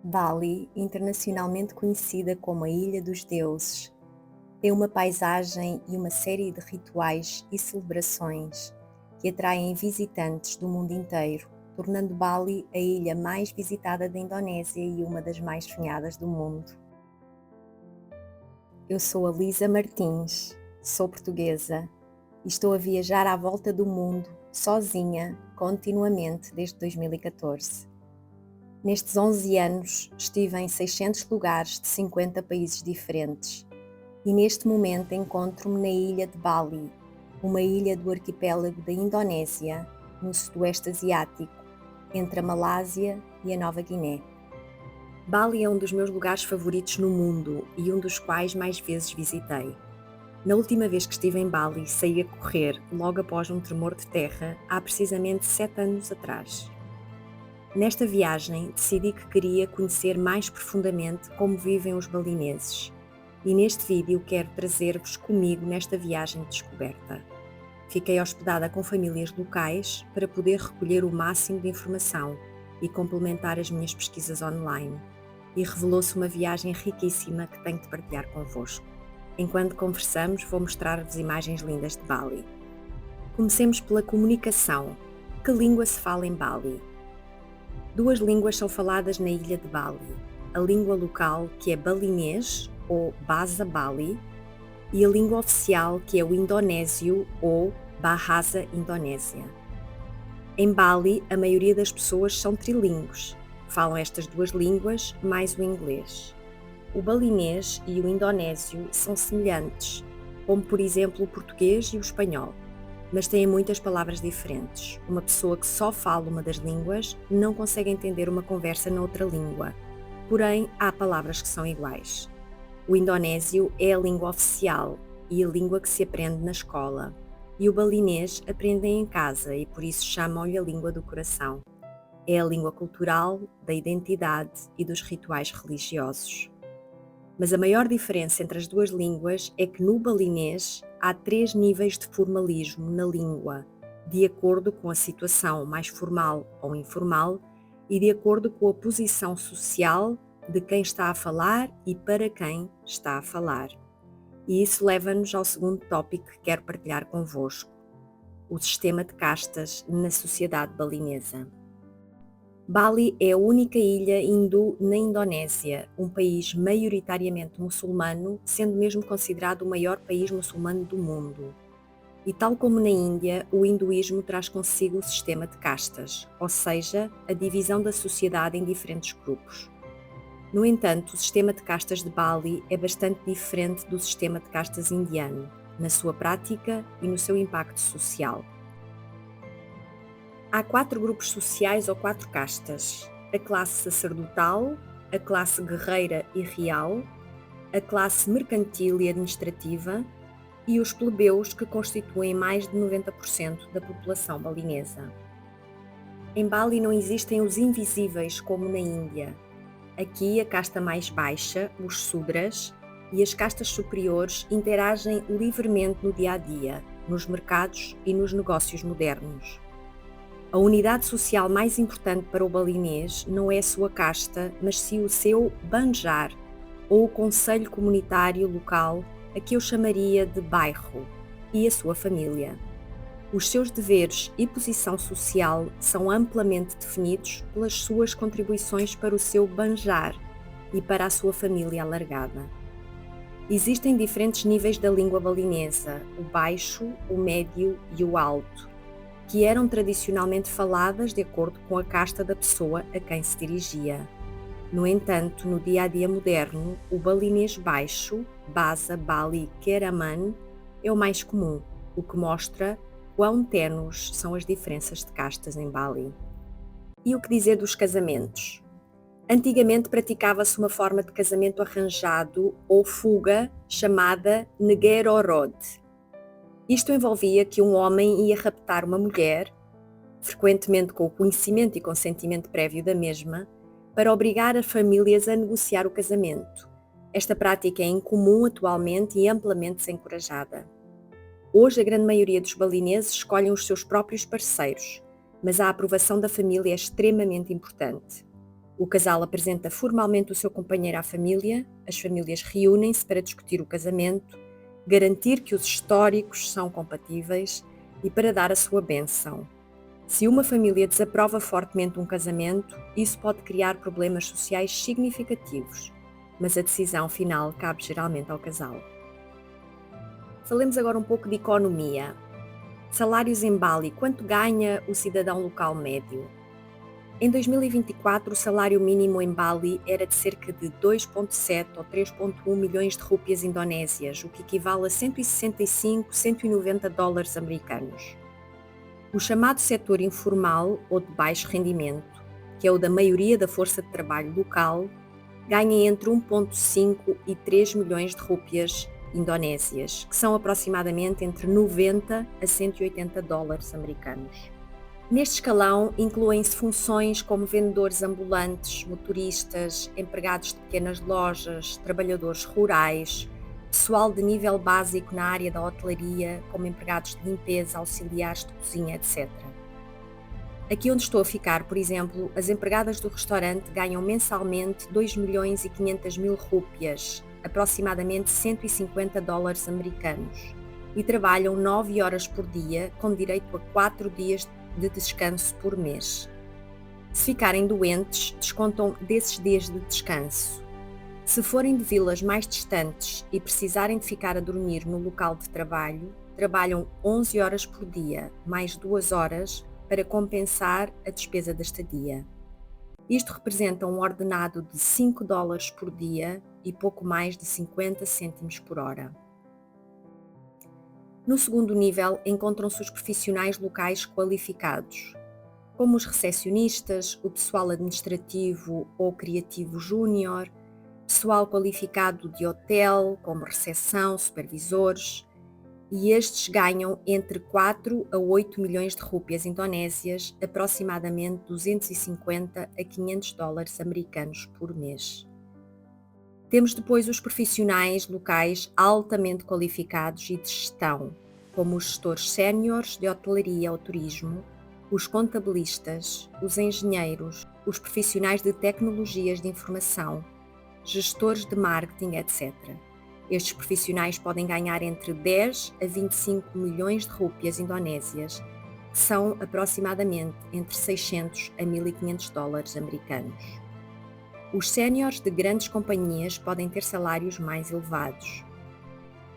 Bali, internacionalmente conhecida como a Ilha dos Deuses, tem uma paisagem e uma série de rituais e celebrações que atraem visitantes do mundo inteiro, tornando Bali a ilha mais visitada da Indonésia e uma das mais sonhadas do mundo. Eu sou a Lisa Martins, sou portuguesa e estou a viajar à volta do mundo sozinha, continuamente desde 2014. Nestes 11 anos estive em 600 lugares de 50 países diferentes e neste momento encontro-me na ilha de Bali, uma ilha do arquipélago da Indonésia, no sudoeste asiático, entre a Malásia e a Nova Guiné. Bali é um dos meus lugares favoritos no mundo e um dos quais mais vezes visitei. Na última vez que estive em Bali, saí a correr logo após um tremor de terra, há precisamente 7 anos atrás. Nesta viagem, decidi que queria conhecer mais profundamente como vivem os balineses e neste vídeo quero trazer-vos comigo nesta viagem de descoberta. Fiquei hospedada com famílias locais para poder recolher o máximo de informação e complementar as minhas pesquisas online, e revelou-se uma viagem riquíssima que tenho de partilhar convosco. Enquanto conversamos, vou mostrar-vos imagens lindas de Bali. Comecemos pela comunicação. Que língua se fala em Bali? 2 línguas são faladas na ilha de Bali, a língua local, que é balinês ou Bahasa Bali, e a língua oficial, que é o indonésio ou Bahasa Indonésia. Em Bali, a maioria das pessoas são trilíngues, falam estas 2 línguas mais o inglês. O balinês e o indonésio são semelhantes, como por exemplo o português e o espanhol, mas têm muitas palavras diferentes. Uma pessoa que só fala uma das línguas não consegue entender uma conversa na outra língua, porém há palavras que são iguais. O indonésio é a língua oficial e a língua que se aprende na escola, e o balinês aprendem em casa e por isso chamam-lhe a língua do coração. É a língua cultural, da identidade e dos rituais religiosos. Mas a maior diferença entre as 2 línguas é que no balinês há 3 níveis de formalismo na língua, de acordo com a situação mais formal ou informal e de acordo com a posição social de quem está a falar e para quem está a falar. E isso leva-nos ao segundo tópico que quero partilhar convosco: o sistema de castas na sociedade balinesa. Bali é a única ilha hindu na Indonésia, um país maioritariamente muçulmano, sendo mesmo considerado o maior país muçulmano do mundo. E tal como na Índia, o hinduísmo traz consigo o sistema de castas, ou seja, a divisão da sociedade em diferentes grupos. No entanto, o sistema de castas de Bali é bastante diferente do sistema de castas indiano, na sua prática e no seu impacto social. Há 4 grupos sociais ou 4 castas: a classe sacerdotal, a classe guerreira e real, a classe mercantil e administrativa e os plebeus, que constituem mais de 90% da população balinesa. Em Bali não existem os invisíveis como na Índia. Aqui a casta mais baixa, os Sudras, e as castas superiores interagem livremente no dia a dia, nos mercados e nos negócios modernos. A unidade social mais importante para o balinês não é a sua casta, mas sim o seu banjar, ou o conselho comunitário local, a que eu chamaria de bairro, e a sua família. Os seus deveres e posição social são amplamente definidos pelas suas contribuições para o seu banjar e para a sua família alargada. Existem diferentes níveis da língua balinesa: o baixo, o médio e o alto, que eram tradicionalmente faladas de acordo com a casta da pessoa a quem se dirigia. No entanto, no dia-a-dia moderno, o balinês baixo, Bahasa Bali Keraman, é o mais comum, o que mostra quão ténues são as diferenças de castas em Bali. E o que dizer dos casamentos? Antigamente praticava-se uma forma de casamento arranjado ou fuga chamada Negerorod. Isto envolvia que um homem ia raptar uma mulher, frequentemente com o conhecimento e consentimento prévio da mesma, para obrigar as famílias a negociar o casamento. Esta prática é incomum atualmente e amplamente desencorajada. Hoje a grande maioria dos balineses escolhem os seus próprios parceiros, mas a aprovação da família é extremamente importante. O casal apresenta formalmente o seu companheiro à família, as famílias reúnem-se para discutir o casamento, garantir que os históricos são compatíveis e para dar a sua bênção. Se uma família desaprova fortemente um casamento, isso pode criar problemas sociais significativos, mas a decisão final cabe geralmente ao casal. Falemos agora um pouco de economia. Salários em Bali, quanto ganha o cidadão local médio? Em 2024, o salário mínimo em Bali era de cerca de 2,7 ou 3,1 milhões de rúpias indonésias, o que equivale a 165, 190 dólares americanos. O chamado setor informal ou de baixo rendimento, que é o da maioria da força de trabalho local, ganha entre 1,5 e 3 milhões de rúpias indonésias, que são aproximadamente entre 90 a 180 dólares americanos. Neste escalão incluem-se funções como vendedores ambulantes, motoristas, empregados de pequenas lojas, trabalhadores rurais, pessoal de nível básico na área da hotelaria, como empregados de limpeza, auxiliares de cozinha, etc. Aqui onde estou a ficar, por exemplo, as empregadas do restaurante ganham mensalmente 2 milhões e 500 mil rúpias, aproximadamente 150 dólares americanos, e trabalham 9 horas por dia, com direito a 4 dias de descanso por mês. Se ficarem doentes, descontam desses dias de descanso. Se forem de vilas mais distantes e precisarem de ficar a dormir no local de trabalho, trabalham 11 horas por dia, mais 2 horas, para compensar a despesa da estadia. Isto representa um ordenado de 5 dólares por dia e pouco mais de 50 cêntimos por hora. No segundo nível encontram-se os profissionais locais qualificados, como os recepcionistas, o pessoal administrativo ou criativo júnior, pessoal qualificado de hotel, como recepção, supervisores, e estes ganham entre 4 a 8 milhões de rúpias indonésias, aproximadamente 250 a 500 dólares americanos por mês. Temos depois os profissionais locais altamente qualificados e de gestão, como os gestores séniores de hotelaria ou turismo, os contabilistas, os engenheiros, os profissionais de tecnologias de informação, gestores de marketing, etc. Estes profissionais podem ganhar entre 10 a 25 milhões de rúpias indonésias, que são aproximadamente entre 600 a 1.500 dólares americanos. Os séniores de grandes companhias podem ter salários mais elevados.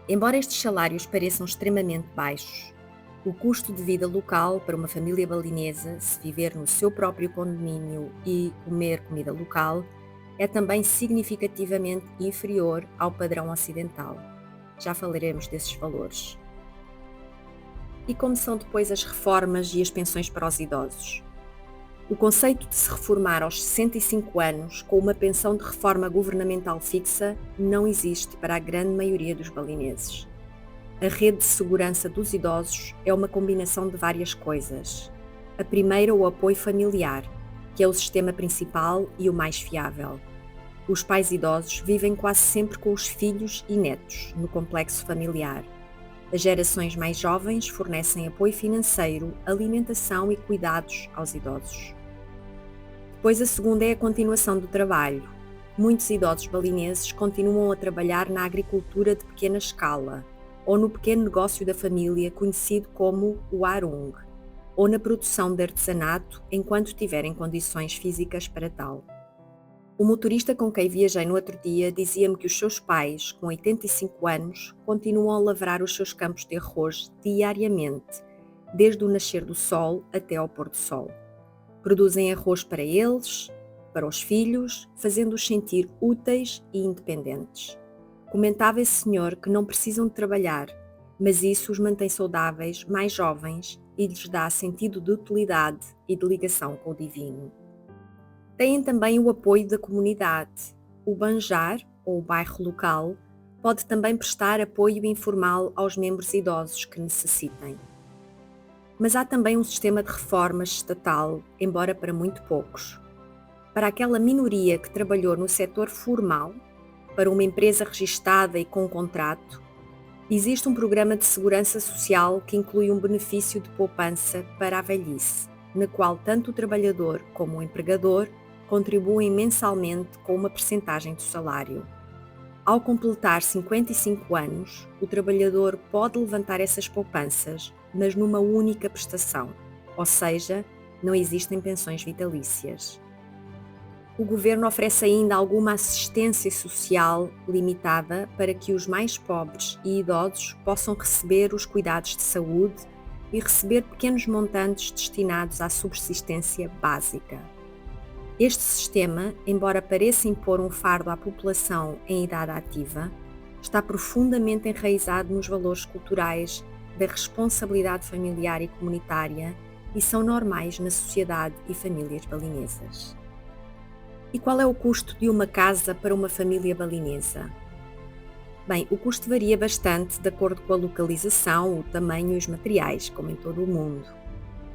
Embora estes salários pareçam extremamente baixos, o custo de vida local para uma família balinesa, se viver no seu próprio condomínio e comer comida local, é também significativamente inferior ao padrão ocidental. Já falaremos desses valores. E como são depois as reformas e as pensões para os idosos? O conceito de se reformar aos 65 anos com uma pensão de reforma governamental fixa não existe para a grande maioria dos balineses. A rede de segurança dos idosos é uma combinação de várias coisas. A primeira, o apoio familiar, que é o sistema principal e o mais fiável. Os pais idosos vivem quase sempre com os filhos e netos no complexo familiar. As gerações mais jovens fornecem apoio financeiro, alimentação e cuidados aos idosos. Depois a segunda é a continuação do trabalho. Muitos idosos balineses continuam a trabalhar na agricultura de pequena escala, ou no pequeno negócio da família conhecido como o arung, ou na produção de artesanato enquanto tiverem condições físicas para tal. O motorista com quem viajei no outro dia dizia-me que os seus pais, com 85 anos, continuam a lavrar os seus campos de arroz diariamente, desde o nascer do sol até ao pôr do sol. Produzem arroz para eles, para os filhos, fazendo-os sentir úteis e independentes. Comentava esse senhor que não precisam de trabalhar, mas isso os mantém saudáveis, mais jovens e lhes dá sentido de utilidade e de ligação com o divino. Têm também o apoio da comunidade. O banjar, ou o bairro local, pode também prestar apoio informal aos membros idosos que necessitem. Mas há também um sistema de reformas estatal, embora para muito poucos. Para aquela minoria que trabalhou no setor formal, para uma empresa registada e com contrato, existe um programa de segurança social que inclui um benefício de poupança para a velhice, na qual tanto o trabalhador como o empregador contribuem mensalmente com uma percentagem do salário. Ao completar 55 anos, o trabalhador pode levantar essas poupanças, mas numa única prestação, ou seja, não existem pensões vitalícias. O governo oferece ainda alguma assistência social limitada para que os mais pobres e idosos possam receber os cuidados de saúde e receber pequenos montantes destinados à subsistência básica. Este sistema, embora pareça impor um fardo à população em idade ativa, está profundamente enraizado nos valores culturais da responsabilidade familiar e comunitária e são normais na sociedade e famílias balinesas. E qual é o custo de uma casa para uma família balinesa? Bem, o custo varia bastante de acordo com a localização, o tamanho e os materiais, como em todo o mundo.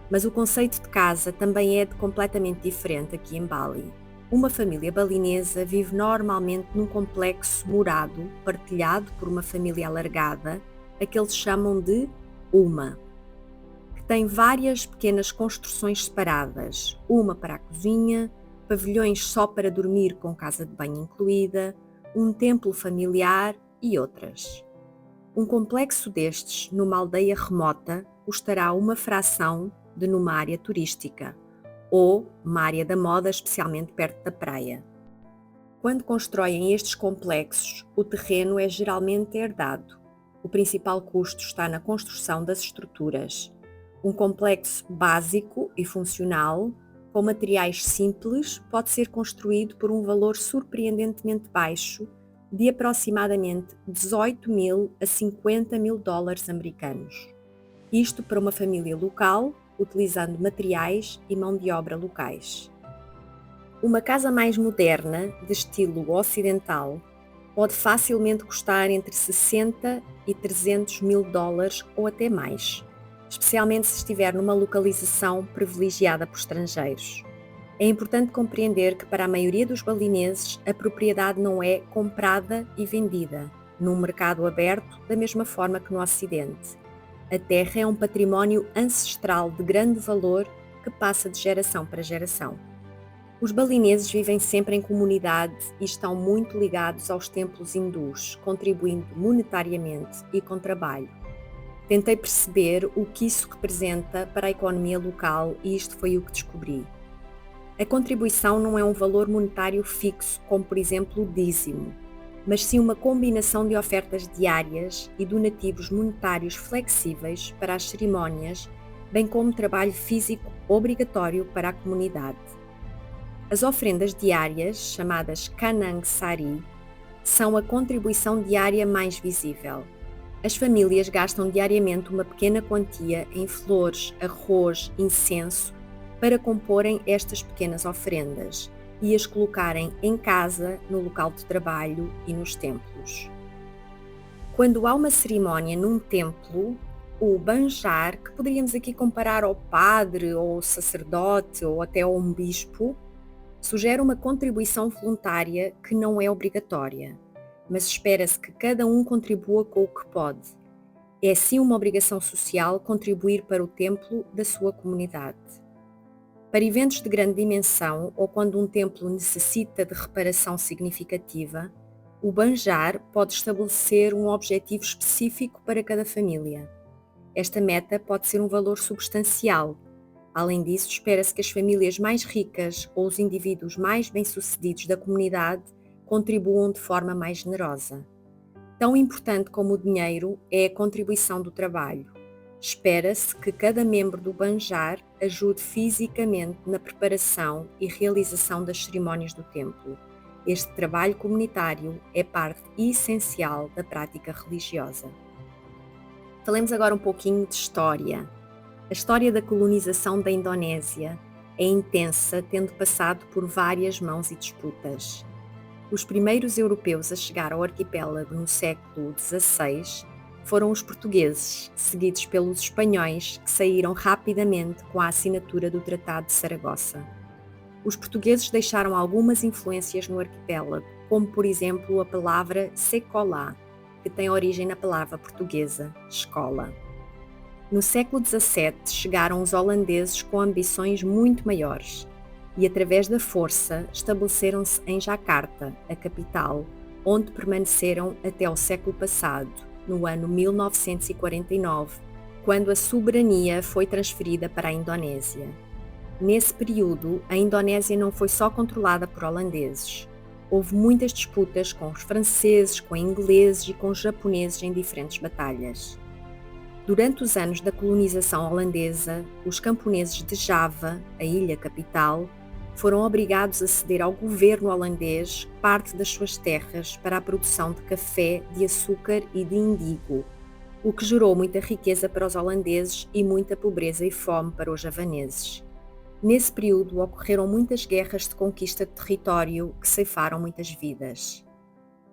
Mas o conceito de casa também é completamente diferente aqui em Bali. Uma família balinesa vive normalmente num complexo morado, partilhado por uma família alargada, a que eles chamam de uma, que tem várias pequenas construções separadas, uma para a cozinha, pavilhões só para dormir com casa de banho incluída, um templo familiar e outras. Um complexo destes, numa aldeia remota, custará uma fração de numa área turística, ou uma área da moda especialmente perto da praia. Quando constroem estes complexos, o terreno é geralmente herdado. O principal custo está na construção das estruturas. Um complexo básico e funcional, com materiais simples, pode ser construído por um valor surpreendentemente baixo de aproximadamente 18 mil a 50 mil dólares americanos. Isto para uma família local, utilizando materiais e mão de obra locais. Uma casa mais moderna, de estilo ocidental, pode facilmente custar entre 60 e 300 mil dólares ou até mais, especialmente se estiver numa localização privilegiada por estrangeiros. É importante compreender que para a maioria dos balineses a propriedade não é comprada e vendida, num mercado aberto da mesma forma que no Ocidente. A terra é um património ancestral de grande valor que passa de geração para geração. Os balineses vivem sempre em comunidade e estão muito ligados aos templos hindus, contribuindo monetariamente e com trabalho. Tentei perceber o que isso representa para a economia local e isto foi o que descobri. A contribuição não é um valor monetário fixo, como por exemplo o dízimo, mas sim uma combinação de ofertas diárias e donativos monetários flexíveis para as cerimónias, bem como trabalho físico obrigatório para a comunidade. As ofrendas diárias, chamadas Kanang Sari, são a contribuição diária mais visível. As famílias gastam diariamente uma pequena quantia em flores, arroz, incenso para comporem estas pequenas ofrendas e as colocarem em casa, no local de trabalho e nos templos. Quando há uma cerimónia num templo, o banjar, que poderíamos aqui comparar ao padre ou ao sacerdote ou até a um bispo, sugere uma contribuição voluntária que não é obrigatória, mas espera-se que cada um contribua com o que pode. É sim uma obrigação social contribuir para o templo da sua comunidade. Para eventos de grande dimensão ou quando um templo necessita de reparação significativa, o banjar pode estabelecer um objetivo específico para cada família. Esta meta pode ser um valor substancial. Além disso, espera-se que as famílias mais ricas ou os indivíduos mais bem-sucedidos da comunidade contribuam de forma mais generosa. Tão importante como o dinheiro é a contribuição do trabalho. Espera-se que cada membro do banjar ajude fisicamente na preparação e realização das cerimónias do templo. Este trabalho comunitário é parte essencial da prática religiosa. Falemos agora um pouquinho de história. A história da colonização da Indonésia é intensa, tendo passado por várias mãos e disputas. Os primeiros europeus a chegar ao arquipélago no século XVI foram os portugueses, seguidos pelos espanhóis, que saíram rapidamente com a assinatura do Tratado de Saragoça. Os portugueses deixaram algumas influências no arquipélago, como por exemplo a palavra secolá, que tem origem na palavra portuguesa, escola. No século XVII chegaram os holandeses com ambições muito maiores. e, através da força, estabeleceram-se em Jacarta, a capital, onde permaneceram até ao século passado, no ano 1949, quando a soberania foi transferida para a Indonésia. Nesse período, a Indonésia não foi só controlada por holandeses. Houve muitas disputas com os franceses, com ingleses e com os japoneses em diferentes batalhas. Durante os anos da colonização holandesa, os camponeses de Java, a ilha capital, foram obrigados a ceder ao governo holandês parte das suas terras para a produção de café, de açúcar e de indigo, o que gerou muita riqueza para os holandeses e muita pobreza e fome para os javaneses. Nesse período ocorreram muitas guerras de conquista de território que ceifaram muitas vidas.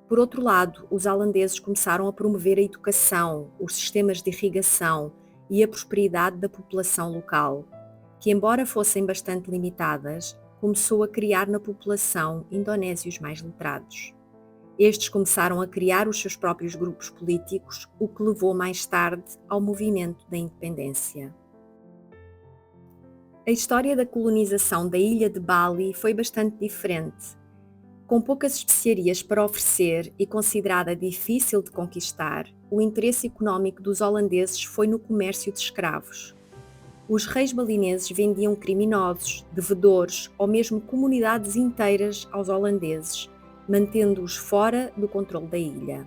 Por outro lado, os holandeses começaram a promover a educação, os sistemas de irrigação e a prosperidade da população local, que, embora fossem bastante limitadas, começou a criar na população indonésios mais letrados. Estes começaram a criar os seus próprios grupos políticos, o que levou mais tarde ao movimento da independência. A história da colonização da ilha de Bali foi bastante diferente. Com poucas especiarias para oferecer e considerada difícil de conquistar, o interesse económico dos holandeses foi no comércio de escravos. Os reis balineses vendiam criminosos, devedores ou mesmo comunidades inteiras aos holandeses, mantendo-os fora do controle da ilha.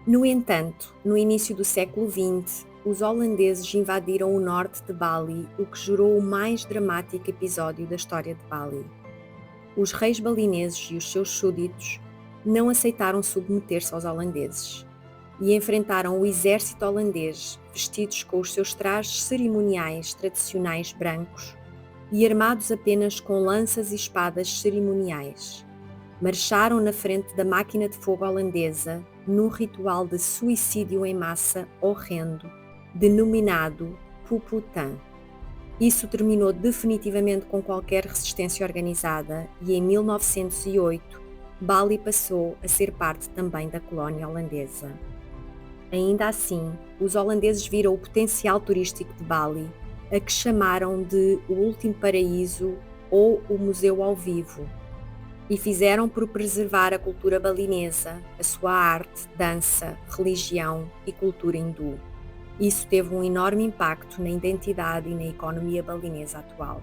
No entanto, no início do século XX, os holandeses invadiram o norte de Bali, o que gerou o mais dramático episódio da história de Bali. Os reis balineses e os seus súditos não aceitaram submeter-se aos holandeses e enfrentaram o exército holandês, vestidos com os seus trajes cerimoniais tradicionais brancos e armados apenas com lanças e espadas cerimoniais. Marcharam na frente da máquina de fogo holandesa num ritual de suicídio em massa horrendo, denominado Puputan. Isso terminou definitivamente com qualquer resistência organizada e em 1908 Bali passou a ser parte também da colónia holandesa. Ainda assim, os holandeses viram o potencial turístico de Bali, a que chamaram de o último paraíso ou o museu ao vivo, e fizeram por preservar a cultura balinesa, a sua arte, dança, religião e cultura hindu. Isso teve um enorme impacto na identidade e na economia balinesa atual.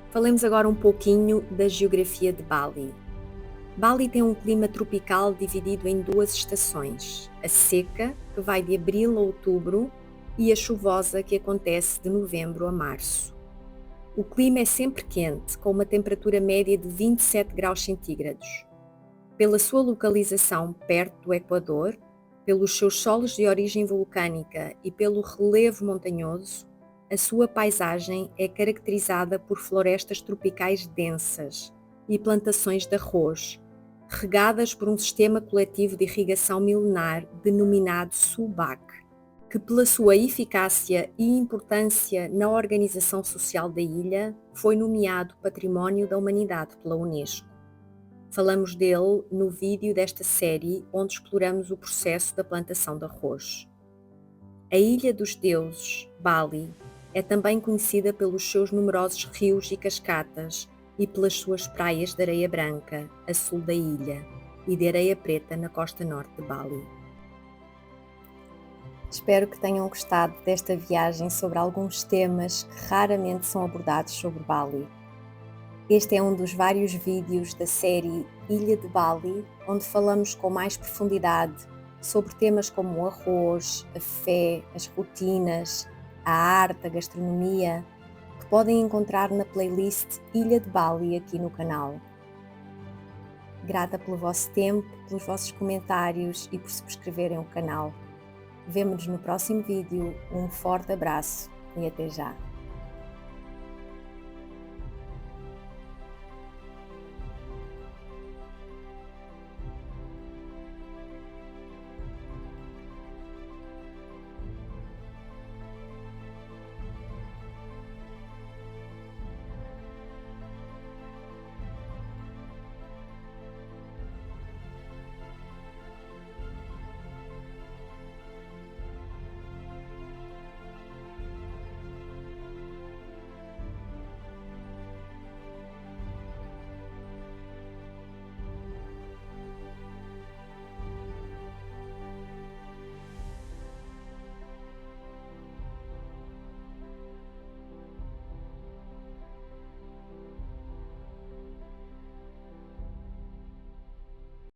Falemos agora um pouquinho da geografia de Bali. Bali tem um clima tropical dividido em duas estações, a seca, que vai de abril a outubro, e a chuvosa, que acontece de novembro a março. O clima é sempre quente, com uma temperatura média de 27 graus centígrados. Pela sua localização perto do Equador, pelos seus solos de origem vulcânica e pelo relevo montanhoso, a sua paisagem é caracterizada por florestas tropicais densas e plantações de arroz, regadas por um sistema coletivo de irrigação milenar denominado Subak, que pela sua eficácia e importância na organização social da ilha, foi nomeado Património da Humanidade pela Unesco. Falamos dele no vídeo desta série, onde exploramos o processo da plantação de arroz. A Ilha dos Deuses, Bali, é também conhecida pelos seus numerosos rios e cascatas e pelas suas praias de areia branca, a sul da ilha, e de areia preta na costa norte de Bali. Espero que tenham gostado desta viagem sobre alguns temas que raramente são abordados sobre Bali. Este é um dos vários vídeos da série Ilha de Bali, onde falamos com mais profundidade sobre temas como o arroz, a fé, as rotinas, a arte, a gastronomia, que podem encontrar na playlist Ilha de Bali aqui no canal. Grata pelo vosso tempo, pelos vossos comentários e por subscreverem o canal. Vemo-nos no próximo vídeo, um forte abraço e até já!